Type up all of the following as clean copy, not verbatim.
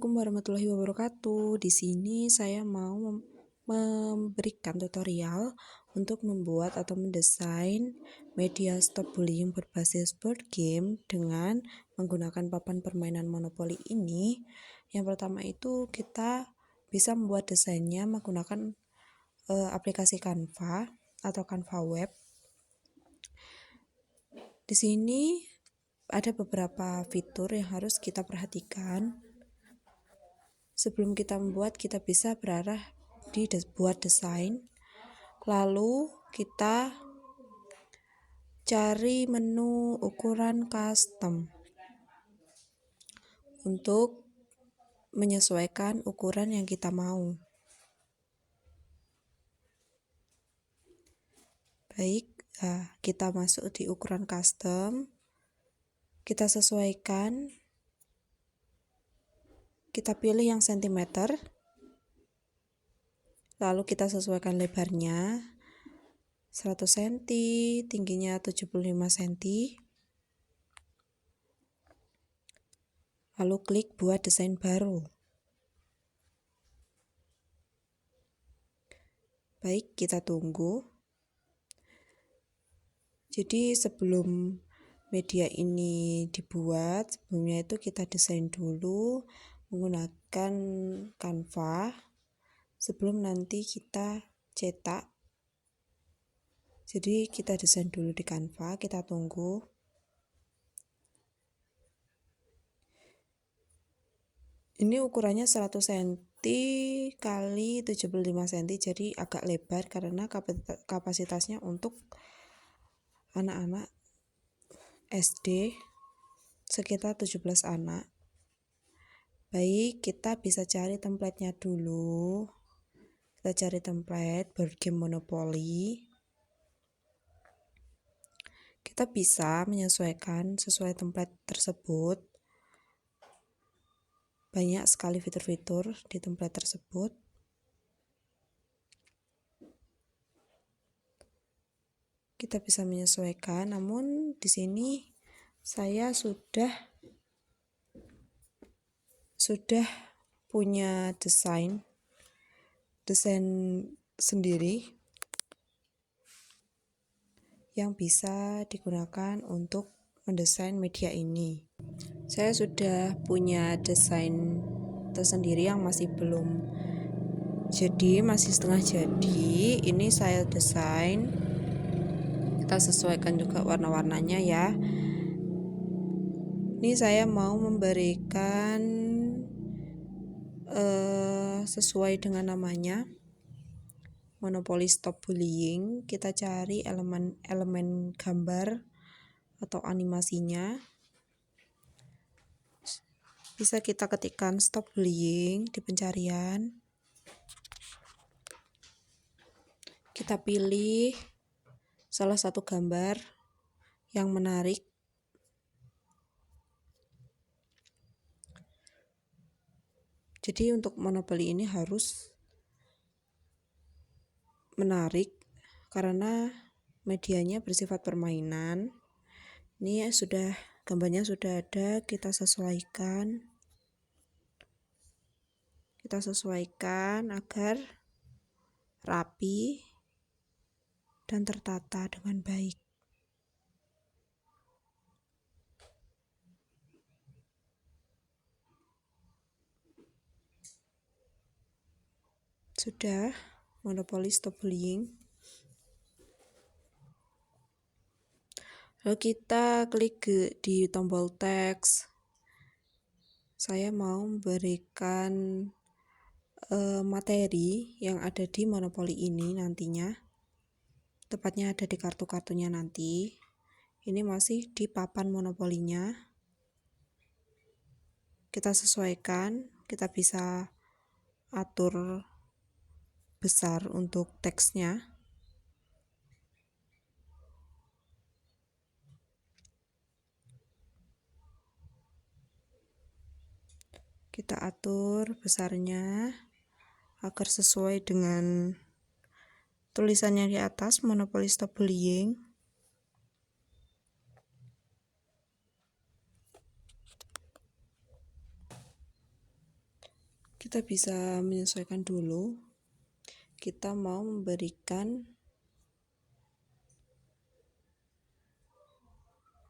Assalamualaikum warahmatullahi wabarakatuh. Di sini saya mau memberikan tutorial untuk membuat atau mendesain media stop bullying berbasis board game dengan menggunakan papan permainan monopoli ini. Yang pertama itu kita bisa membuat desainnya menggunakan aplikasi Canva atau Canva Web. Di sini ada beberapa fitur yang harus kita perhatikan. Sebelum kita membuat, kita bisa berarah di buat desain. Lalu kita cari menu ukuran custom untuk menyesuaikan ukuran yang kita mau. Baik, kita masuk di ukuran custom. Kita sesuaikan. Kita pilih yang sentimeter. Lalu kita sesuaikan lebarnya 100 cm, tingginya 75 cm. Lalu klik buat desain baru. Baik, kita tunggu. Jadi sebelum media ini dibuat, sebelumnya itu kita desain dulu menggunakan Canva sebelum nanti kita cetak. Jadi kita desain dulu di Canva, kita tunggu. Ini ukurannya 100 cm kali 75 cm, jadi agak lebar karena kapasitasnya untuk anak-anak SD sekitar 17 anak. Baik, kita bisa cari template-nya dulu. Kita cari template board game Monopoly. Kita bisa menyesuaikan sesuai template tersebut. Banyak sekali fitur-fitur di template tersebut. Kita bisa menyesuaikan, namun di sini saya sudah punya desain sendiri yang bisa digunakan untuk mendesain media ini. Saya sudah punya desain tersendiri yang masih belum jadi, masih setengah jadi. Ini saya desain. Kita sesuaikan juga warna-warnanya ya. Ini saya mau memberikan sesuai dengan namanya Monopoly Stop Bullying. Kita cari elemen gambar atau animasinya. Bisa kita ketikkan Stop Bullying di pencarian. Kita pilih salah satu gambar yang menarik. Jadi untuk Monopoly ini harus menarik karena medianya bersifat permainan. Ini gambarnya sudah ada, kita sesuaikan. Kita sesuaikan agar rapi dan tertata dengan baik. Sudah, Monopoly Stop Bullying. Lalu kita klik di tombol teks. Saya mau memberikan materi yang ada di Monopoly ini nantinya. Tepatnya ada di kartu-kartunya nanti. Ini masih di papan Monopolinya. Kita sesuaikan, kita bisa atur besar untuk teksnya. Kita atur besarnya agar sesuai dengan tulisannya di atas, Monopoly Stop Bullying. Kita bisa menyesuaikan dulu. Kita mau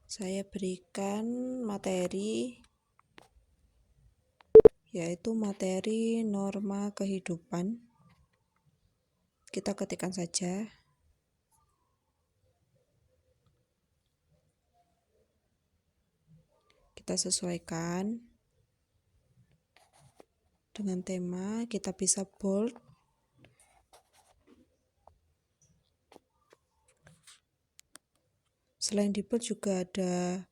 saya berikan materi, yaitu materi norma kehidupan. Kita ketikkan saja. Kita sesuaikan dengan tema, kita bisa bold. Selain di bold juga ada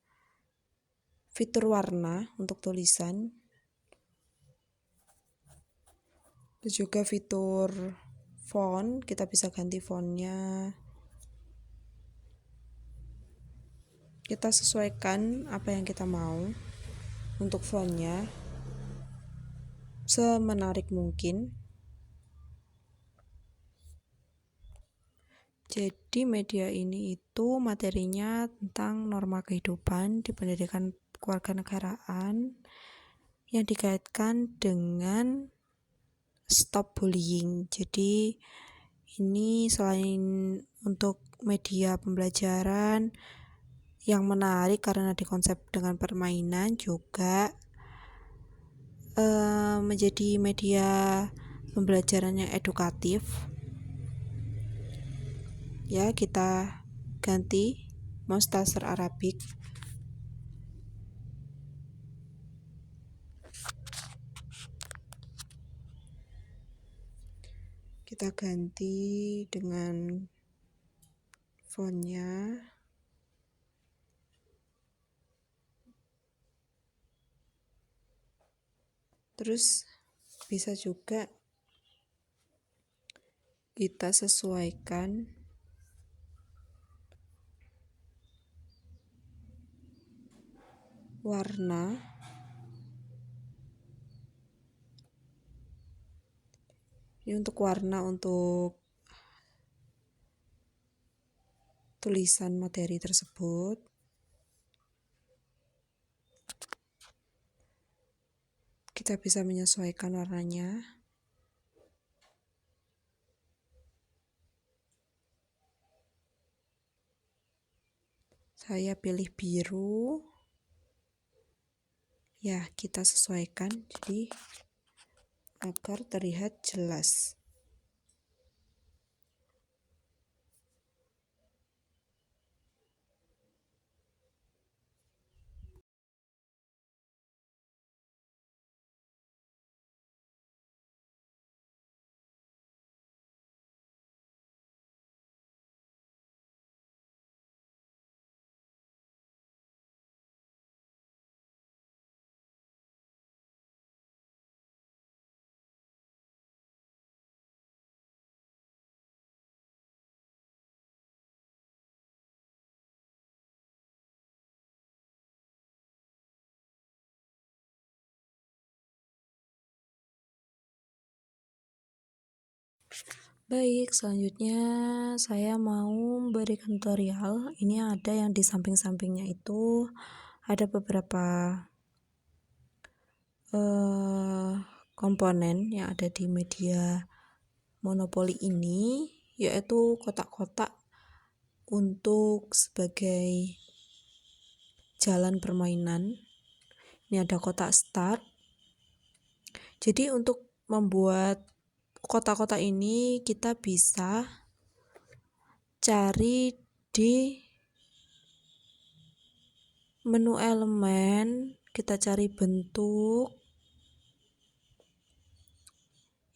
fitur warna untuk tulisan. Dan juga fitur font, kita bisa ganti fontnya. Kita sesuaikan apa yang kita mau untuk fontnya semenarik mungkin. Jadi media ini itu materinya tentang norma kehidupan di pendidikan kewarganegaraan yang dikaitkan dengan stop bullying. Jadi ini selain untuk media pembelajaran yang menarik karena dikonsep dengan permainan, juga menjadi media pembelajaran yang edukatif. Ya, kita ganti Monstazir Arabic. Kita ganti dengan fontnya. Terus bisa juga kita sesuaikan warna. Ini untuk warna untuk tulisan materi tersebut. Kita bisa menyesuaikan warnanya. Saya pilih biru. Ya, kita sesuaikan jadi agar terlihat jelas. Baik, selanjutnya saya mau memberikan tutorial. Ini ada yang di samping-sampingnya itu ada beberapa komponen yang ada di media monopoli ini, yaitu kotak-kotak untuk sebagai jalan permainan. Ini ada kotak start. Jadi untuk membuat kotak-kotak ini kita bisa cari di menu elemen, kita cari bentuk.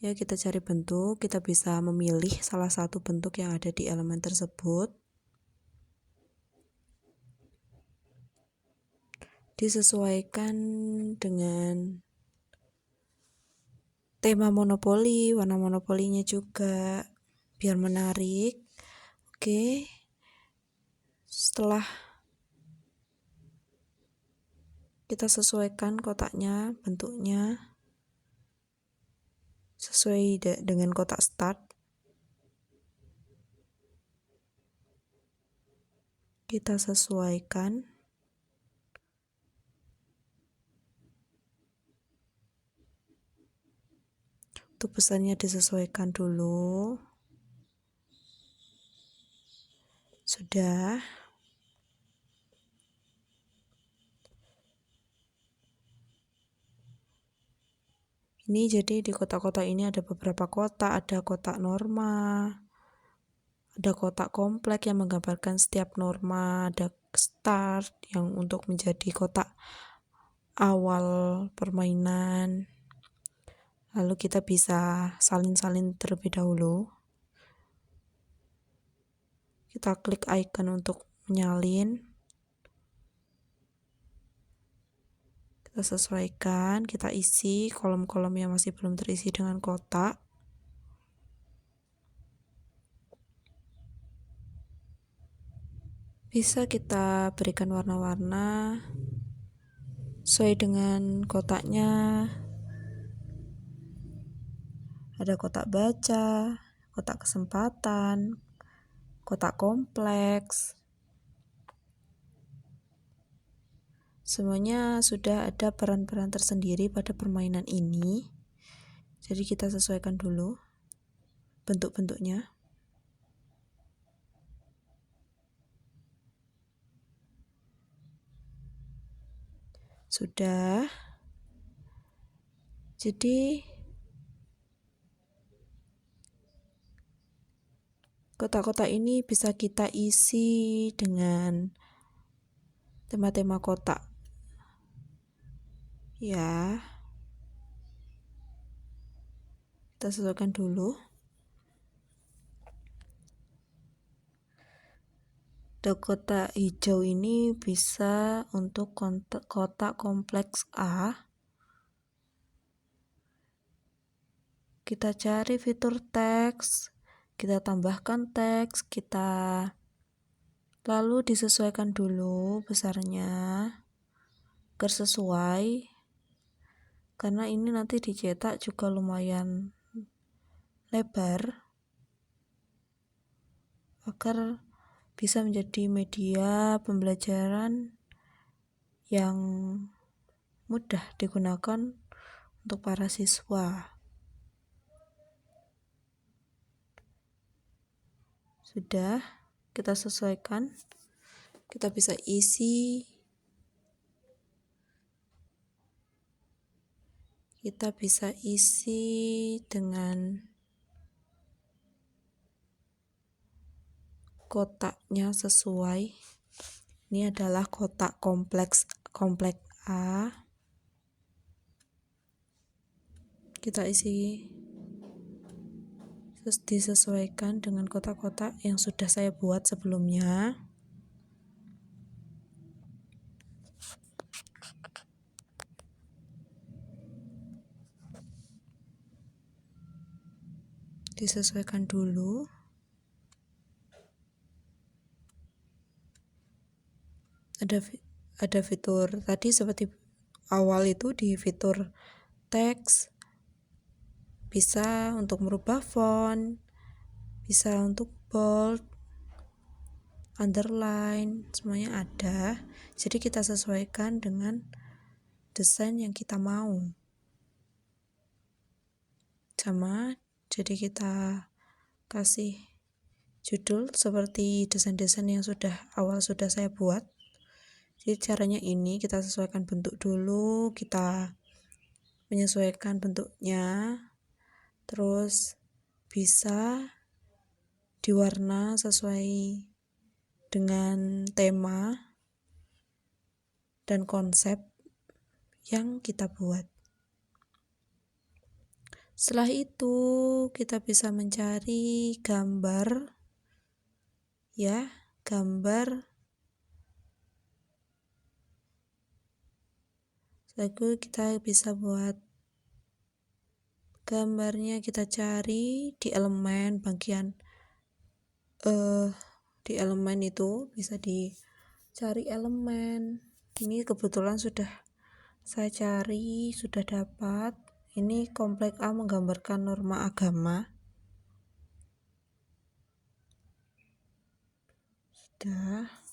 Ya, kita cari bentuk, kita bisa memilih salah satu bentuk yang ada di elemen tersebut. Disesuaikan dengan tema monopoli, warna monopolinya juga biar menarik. Oke. Setelah kita sesuaikan kotaknya, bentuknya sesuai dengan kotak start. Kita sesuaikan. itu besarnya disesuaikan dulu. Sudah. Ini jadi di kotak-kotak ini ada beberapa kotak, ada kotak norma, ada kotak kompleks yang menggambarkan setiap norma, ada start yang untuk menjadi kotak awal permainan. Lalu kita bisa salin-salin terlebih dahulu. Kita klik icon untuk menyalin. Kita sesuaikan, kita isi kolom-kolom yang masih belum terisi dengan kotak. Bisa kita berikan warna-warna sesuai dengan kotaknya. Ada kotak baca, kotak kesempatan, kotak kompleks. Semuanya sudah ada peran-peran tersendiri pada permainan ini. Jadi kita sesuaikan dulu bentuk-bentuknya. Sudah. Jadi kotak-kotak ini bisa kita isi dengan tema-tema kotak. Ya. Kita sesuaikan dulu. Kotak hijau ini bisa untuk kotak kompleks A. Kita cari fitur teks, kita tambahkan teks, kita lalu disesuaikan dulu besarnya agar sesuai, karena ini nanti dicetak juga lumayan lebar agar bisa menjadi media pembelajaran yang mudah digunakan untuk para siswa. Sudah, kita sesuaikan. Kita bisa isi. Kita bisa isi dengan kotaknya sesuai. Ini adalah kotak kompleks A. Kita isi, terus disesuaikan dengan kotak-kotak yang sudah saya buat sebelumnya. Disesuaikan dulu. Ada fitur tadi seperti awal itu di fitur teks, bisa untuk merubah font, bisa untuk bold, underline, semuanya ada. Jadi kita sesuaikan dengan desain yang kita mau. Sama, jadi kita kasih judul seperti desain-desain yang awal sudah saya buat. Jadi caranya ini, kita sesuaikan bentuk dulu, kita menyesuaikan bentuknya, terus bisa diwarna sesuai dengan tema dan konsep yang kita buat. Setelah itu kita bisa mencari gambar, ya, gambar. Lalu kita bisa buat gambarnya, kita cari di elemen bagian di elemen itu bisa dicari elemen. Ini kebetulan sudah saya cari, sudah dapat. Ini kompleks A menggambarkan norma agama. Sudah.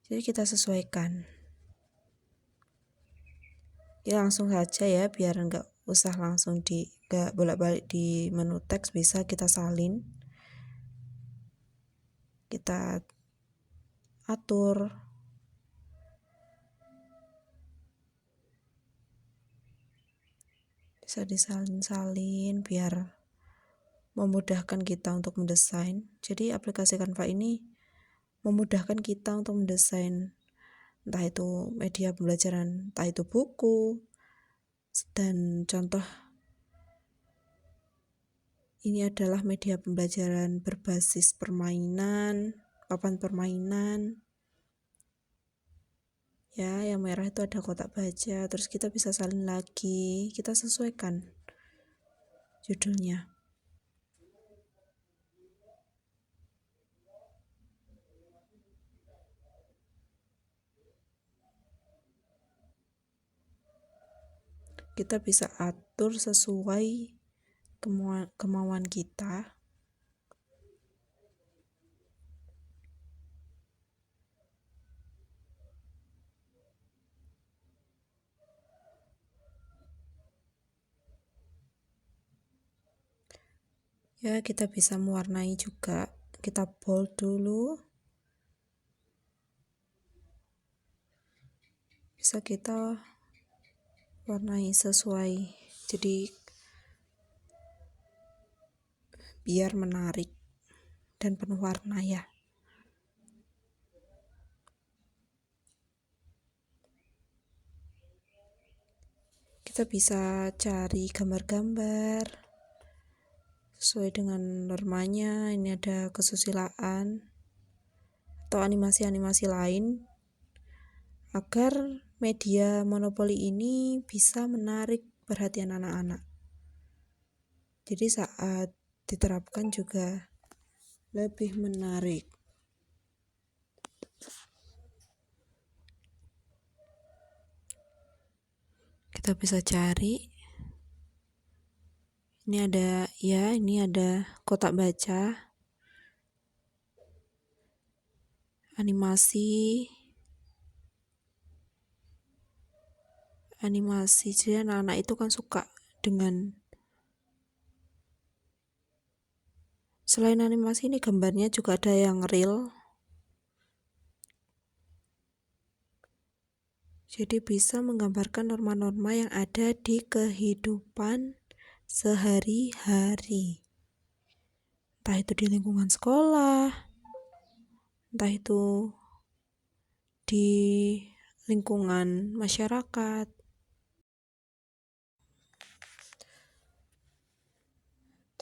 Jadi kita sesuaikan. Ya langsung saja ya, biar nggak usah langsung nggak bolak-balik di menu teks, bisa kita salin, kita atur. Bisa disalin-salin biar memudahkan kita untuk mendesain. Jadi aplikasi Canva ini memudahkan kita untuk mendesain, entah itu media pembelajaran, entah itu buku, dan contoh ini adalah media pembelajaran berbasis permainan, papan permainan. Ya, yang merah itu ada kotak baca, terus kita bisa salin lagi, kita sesuaikan judulnya. Kita bisa atur sesuai kemauan kita. Ya, kita bisa mewarnai juga. Kita bold dulu. Bisa kita warnai sesuai. Jadi biar menarik dan penuh warna ya. Kita bisa cari gambar-gambar sesuai dengan normanya. Ini ada kesusilaan atau animasi-animasi lain agar media monopoli ini bisa menarik perhatian anak-anak. Jadi saat diterapkan juga lebih menarik. Kita bisa cari. Ini ada kotak baca, animasi. Jadi anak-anak itu kan suka dengan, selain animasi ini gambarnya juga ada yang real. Jadi bisa menggambarkan norma-norma yang ada di kehidupan sehari-hari. Entah itu di lingkungan sekolah, entah itu di lingkungan masyarakat.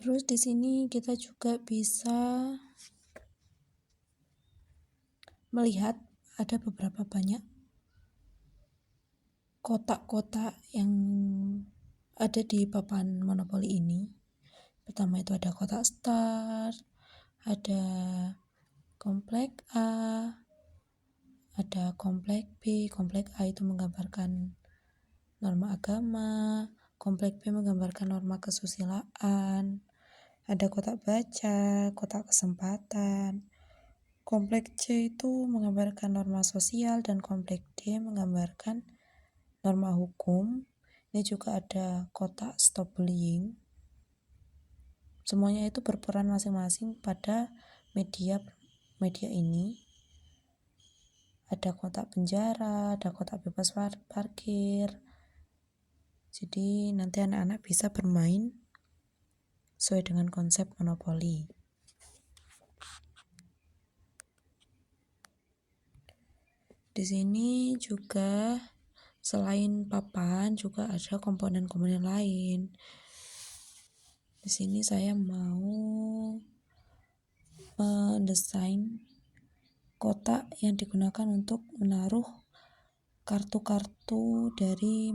Terus di sini kita juga bisa melihat ada beberapa banyak kotak-kotak yang ada di papan monopoli ini. Pertama itu ada kotak start, ada komplek A, ada komplek B. Komplek A itu menggambarkan norma agama, komplek B menggambarkan norma kesusilaan, ada kotak baca, kotak kesempatan. Komplek C itu menggambarkan norma sosial, dan komplek D menggambarkan norma hukum. Ini juga ada kotak stop bullying. Semuanya itu berperan masing-masing pada media ini. Ada kotak penjara, ada kotak bebas parkir. Jadi nanti anak-anak bisa bermain sesuai dengan konsep monopoli. Di sini juga selain papan juga ada komponen-komponen lain. Di sini saya mau mendesain kotak yang digunakan untuk menaruh kartu-kartu dari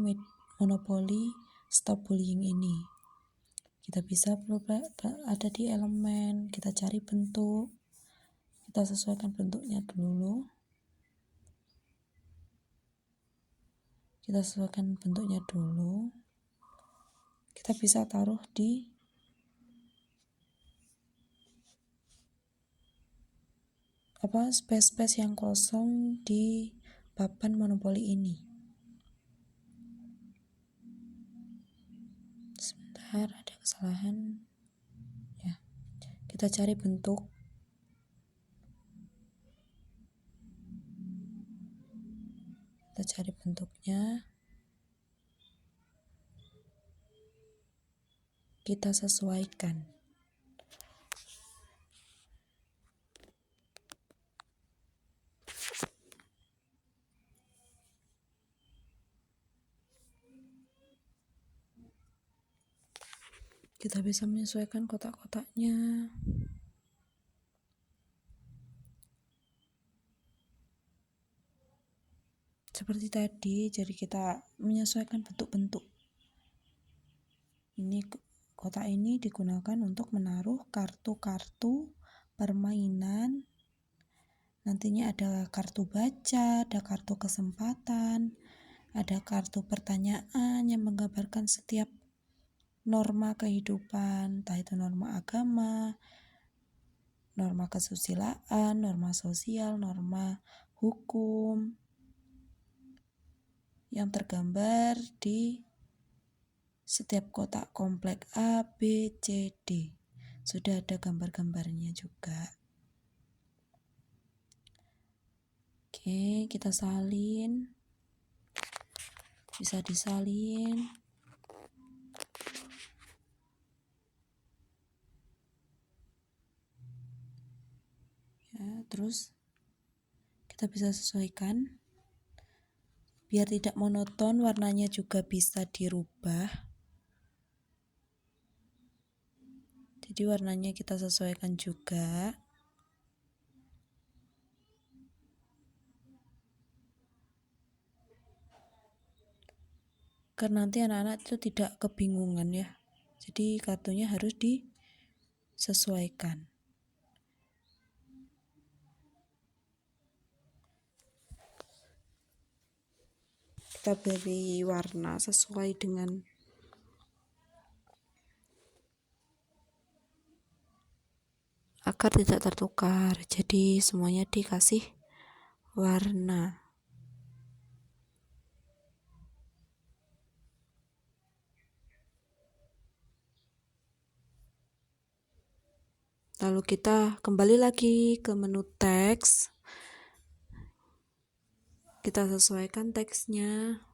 monopoli stop bullying ini. Kita bisa ada di elemen, kita cari bentuk, kita sesuaikan bentuknya dulu. Kita bisa taruh di space-space yang kosong di papan monopoli ini. Bentar, ada kesalahan ya. Kita cari bentuk. Kita cari bentuknya. Kita sesuaikan. Kita bisa menyesuaikan kotak-kotaknya. Seperti tadi, jadi kita menyesuaikan bentuk-bentuk. Ini kotak ini digunakan untuk menaruh kartu-kartu permainan. Nantinya ada kartu baca, ada kartu kesempatan, ada kartu pertanyaan yang menggambarkan setiap norma kehidupan, entah itu norma agama, norma kesusilaan, norma sosial, norma hukum, yang tergambar di setiap kotak komplek A, B, C, D. Sudah ada gambar-gambarnya juga. Oke, kita salin. Bisa disalin. Ya, terus kita bisa sesuaikan. Biar tidak monoton, warnanya juga bisa dirubah. Jadi warnanya kita sesuaikan juga. Karena nanti anak-anak itu tidak kebingungan ya. Jadi kartunya harus disesuaikan. Kita beri warna sesuai dengan agar tidak tertukar. Jadi semuanya dikasih warna. Lalu kita kembali lagi ke menu teks. Kita sesuaikan teksnya.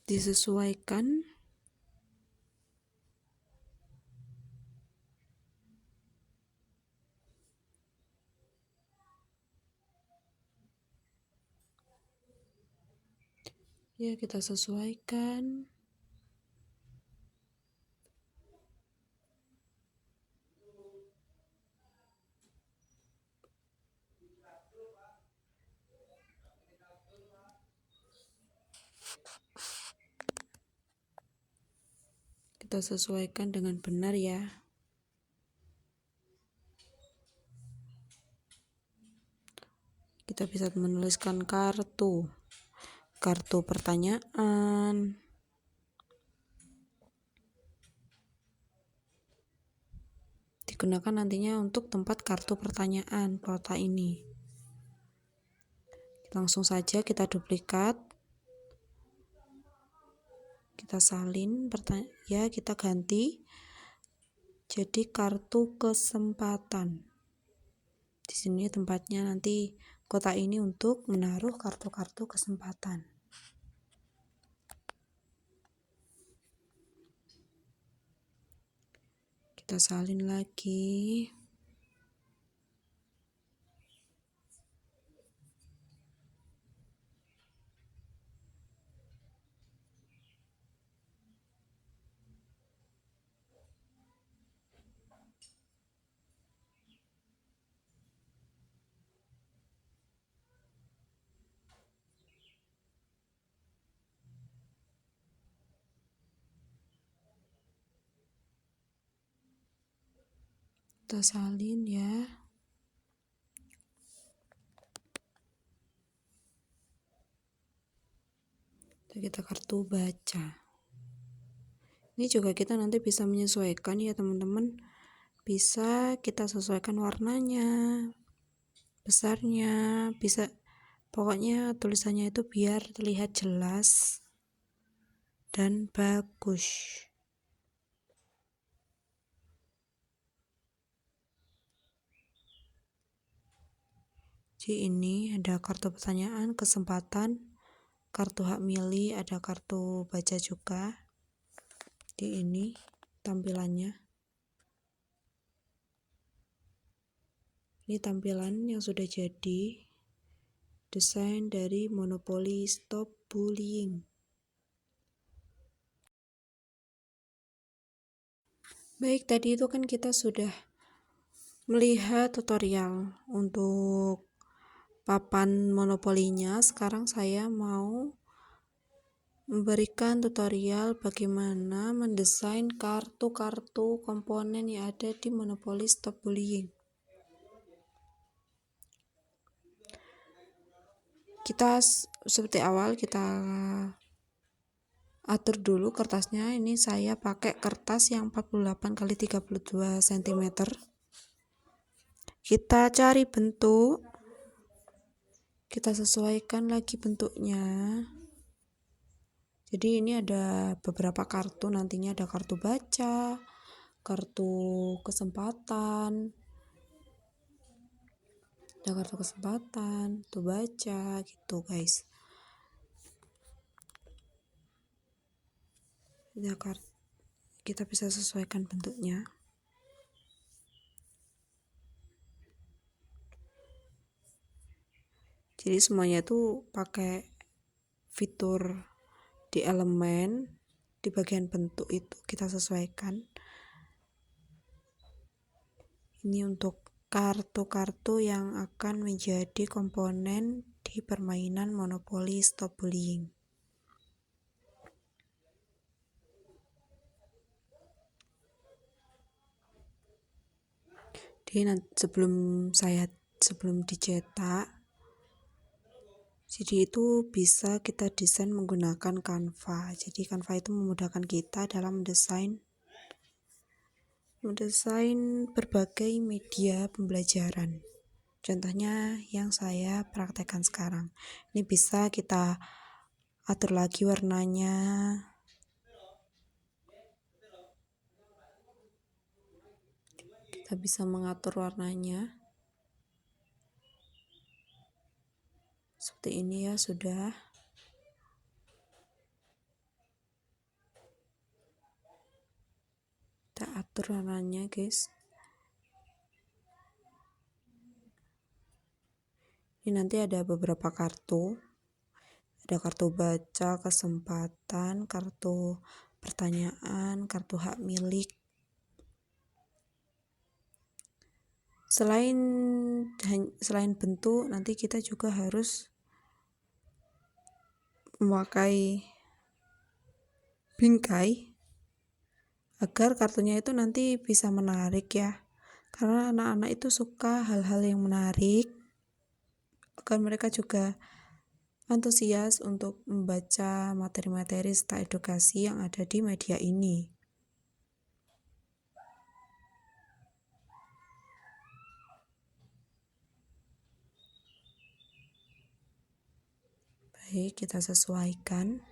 Disesuaikan. Ya, kita sesuaikan. Kita sesuaikan dengan benar ya. Kita bisa menuliskan kartu pertanyaan. Digunakan nantinya untuk tempat kartu pertanyaan kotak ini. Langsung saja kita duplikat. Kita salin, ya kita ganti jadi kartu kesempatan. Di sini tempatnya nanti kotak ini untuk menaruh kartu-kartu kesempatan. Kita salin lagi. Kita salin ya. Kita kartu baca. Ini juga kita nanti bisa menyesuaikan ya teman-teman. Bisa kita sesuaikan warnanya, besarnya, bisa Pokoknya tulisannya itu biar terlihat jelas dan bagus. Jadi ini ada kartu pertanyaan, kesempatan, kartu hak milih, ada kartu baca juga. Jadi ini tampilannya. Ini tampilan yang sudah jadi. Desain dari Monopoly Stop Bullying. Baik, tadi itu kan kita sudah melihat tutorial untuk papan monopolinya. Sekarang saya mau memberikan tutorial bagaimana mendesain kartu-kartu komponen yang ada di Monopoly Stop Bullying. Kita seperti awal kita atur dulu kertasnya. Ini saya pakai kertas yang 48 x 32 cm. Kita cari bentuk, kita sesuaikan lagi bentuknya. Jadi ini ada beberapa kartu, nantinya ada kartu baca, kartu kesempatan, kartu baca gitu guys. Kita bisa sesuaikan bentuknya. Jadi semuanya itu pakai fitur di elemen, di bagian bentuk itu kita sesuaikan. Ini untuk kartu-kartu yang akan menjadi komponen di permainan Monopoly Stop Bullying. Jadi sebelum dicetak, jadi itu bisa kita desain menggunakan Canva. Jadi Canva itu memudahkan kita dalam mendesain berbagai media pembelajaran. Contohnya yang saya praktekkan sekarang. Ini bisa kita atur lagi warnanya. Kita bisa mengatur warnanya. Seperti ini ya sudah. Kita atur warnanya guys. Ini nanti ada beberapa kartu. Ada kartu baca, kesempatan, kartu pertanyaan, kartu hak milik. Selain bentuk, nanti kita juga harus memakai bingkai agar kartunya itu nanti bisa menarik ya. Karena anak-anak itu suka hal-hal yang menarik, agar mereka juga antusias untuk membaca materi-materi serta edukasi yang ada di media ini. Baik, kita sesuaikan.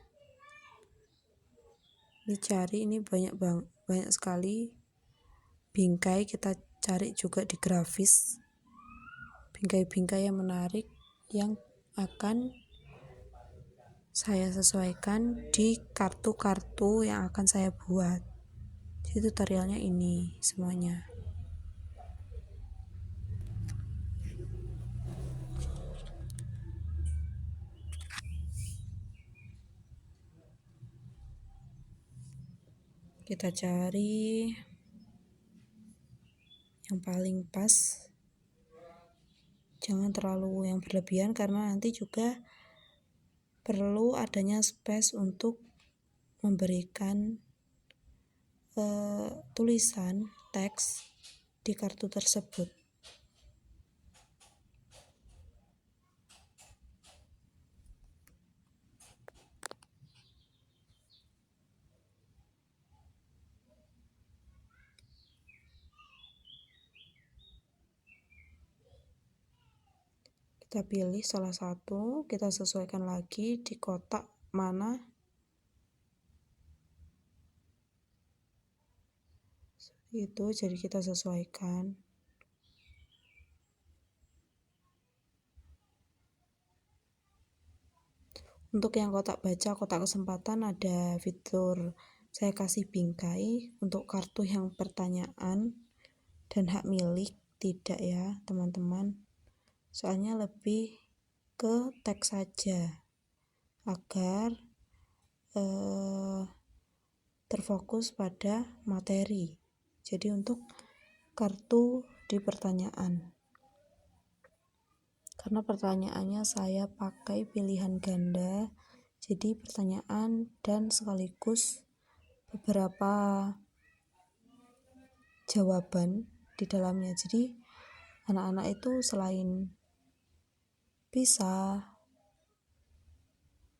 Ini banyak sekali bingkai, kita cari juga di grafis. Bingkai-bingkai yang menarik yang akan saya sesuaikan di kartu-kartu yang akan saya buat. Jadi tutorialnya ini semuanya. Kita cari yang paling pas. Jangan terlalu yang berlebihan karena nanti juga perlu adanya space untuk memberikan tulisan teks di kartu tersebut. Kita pilih salah satu, kita sesuaikan lagi di kotak mana itu, jadi kita sesuaikan. Untuk yang kotak baca, kotak kesempatan ada fitur saya kasih bingkai untuk kartu yang pertanyaan dan hak milik, tidak ya teman-teman, soalnya lebih ke teks saja agar terfokus pada materi. Jadi untuk kartu di pertanyaan, karena pertanyaannya saya pakai pilihan ganda, jadi pertanyaan dan sekaligus beberapa jawaban di dalamnya. Jadi anak-anak itu selain bisa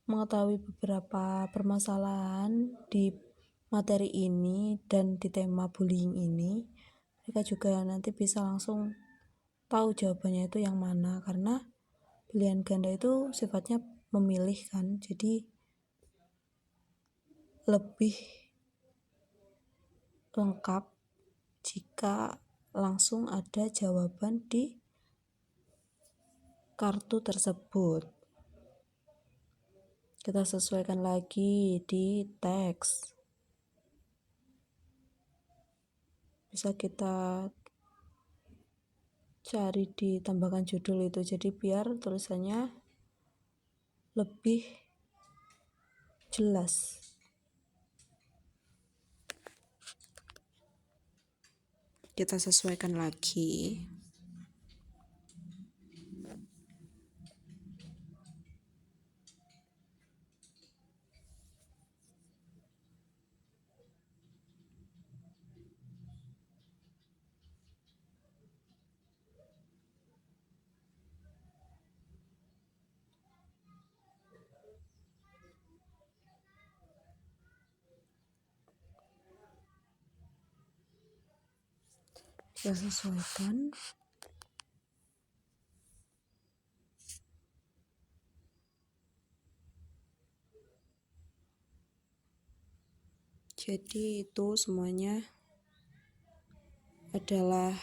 mengetahui beberapa permasalahan di materi ini dan di tema bullying ini, mereka juga nanti bisa langsung tahu jawabannya itu yang mana, karena pilihan ganda itu sifatnya memilih kan, jadi lebih lengkap jika langsung ada jawaban di kartu tersebut. Kita sesuaikan lagi di teks, bisa kita cari di tambahkan judul itu, jadi biar tulisannya lebih jelas. Kita sesuaikan lagi. Kita sesuaikan. Jadi itu semuanya adalah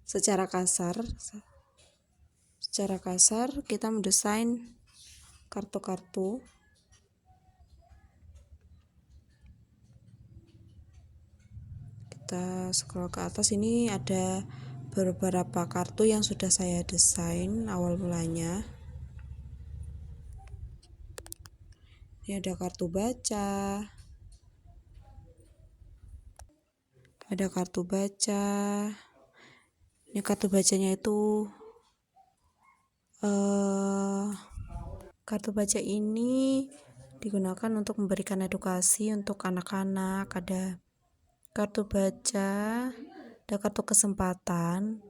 secara kasar kita mendesain kartu-kartu. Kita scroll ke atas, ini ada beberapa kartu yang sudah saya desain awal mulanya. Ini ada kartu baca, ini kartu bacanya itu kartu baca ini digunakan untuk memberikan edukasi untuk anak-anak. Ada kartu baca, ada kartu kesempatan.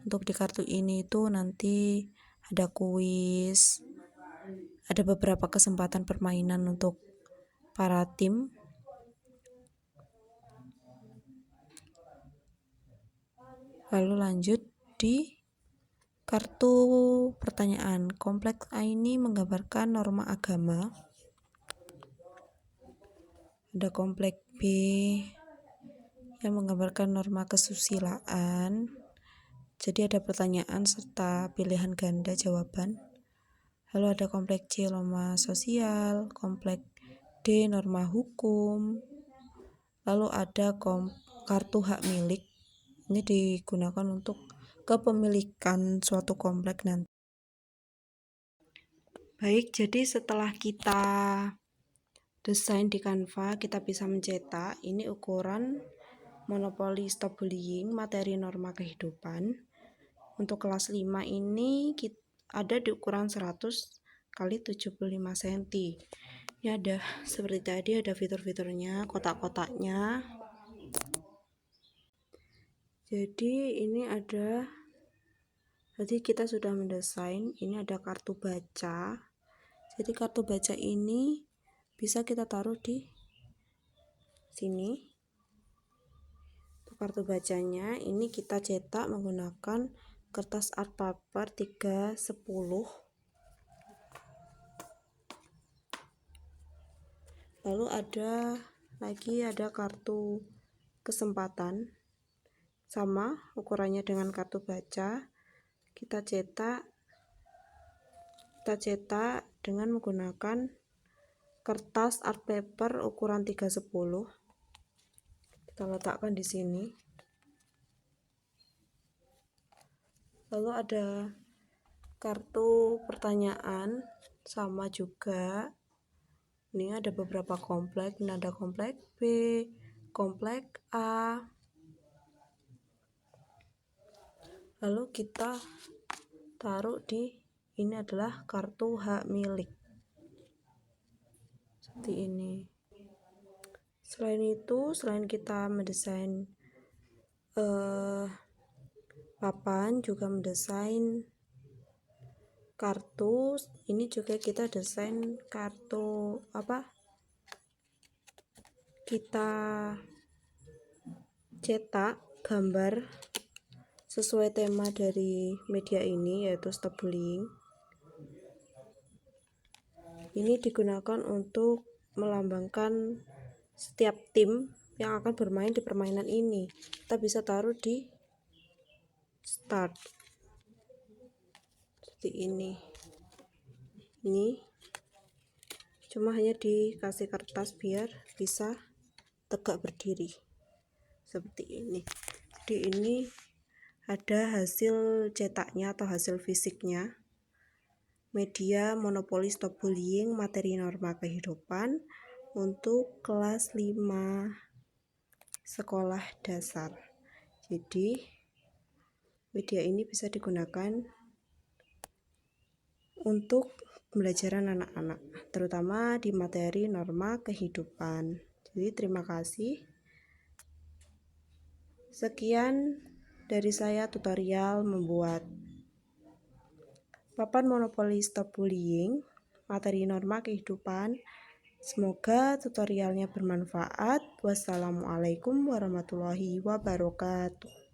Untuk di kartu ini itu nanti ada kuis, ada beberapa kesempatan permainan untuk para tim. Lalu lanjut di kartu pertanyaan. Kompleks A ini menggambarkan norma agama. Ada kompleks B yang menggambarkan norma kesusilaan. Jadi ada pertanyaan serta pilihan ganda jawaban. Lalu ada kompleks C norma sosial, kompleks D norma hukum. Lalu ada kartu hak milik. Ini digunakan untuk kepemilikan suatu kompleks nanti. Baik, jadi setelah kita desain di Canva, kita bisa mencetak. Ini ukuran Monopoli Stop Bullying materi norma kehidupan. Untuk kelas 5 ini ada di ukuran 100 kali 75 cm. Ini ada seperti tadi, ada fitur-fiturnya, kotak-kotaknya. Jadi ini ada, tadi kita sudah mendesain, ini ada kartu baca. Jadi kartu baca ini bisa kita taruh di sini. Kartu bacanya ini kita cetak menggunakan kertas art paper 310, lalu ada kartu kesempatan, sama ukurannya dengan kartu baca. Kita cetak dengan menggunakan kertas art paper ukuran 310. Kita letakkan di sini. Lalu ada kartu pertanyaan, sama juga. Ini ada beberapa komplek. Ini ada komplek B, komplek A. Lalu kita taruh ini adalah kartu hak milik. Seperti ini. Selain itu, selain kita mendesain papan, juga mendesain kartu, ini juga kita desain kartu kita cetak gambar sesuai tema dari media ini, yaitu stop bullying. Ini digunakan untuk melambangkan setiap tim yang akan bermain di permainan ini. Kita bisa taruh di start seperti ini. Ini cuma hanya dikasih kertas biar bisa tegak berdiri seperti ini. Jadi ini ada hasil cetaknya atau hasil fisiknya. Media monopoli stop bullying, materi norma kehidupan untuk kelas 5 sekolah dasar. Jadi media ini bisa digunakan untuk pembelajaran anak-anak, terutama di materi norma kehidupan. Jadi terima kasih. Sekian dari saya tutorial membuat papan monopoli stop bullying, materi norma kehidupan. Semoga tutorialnya bermanfaat. Wassalamualaikum warahmatullahi wabarakatuh.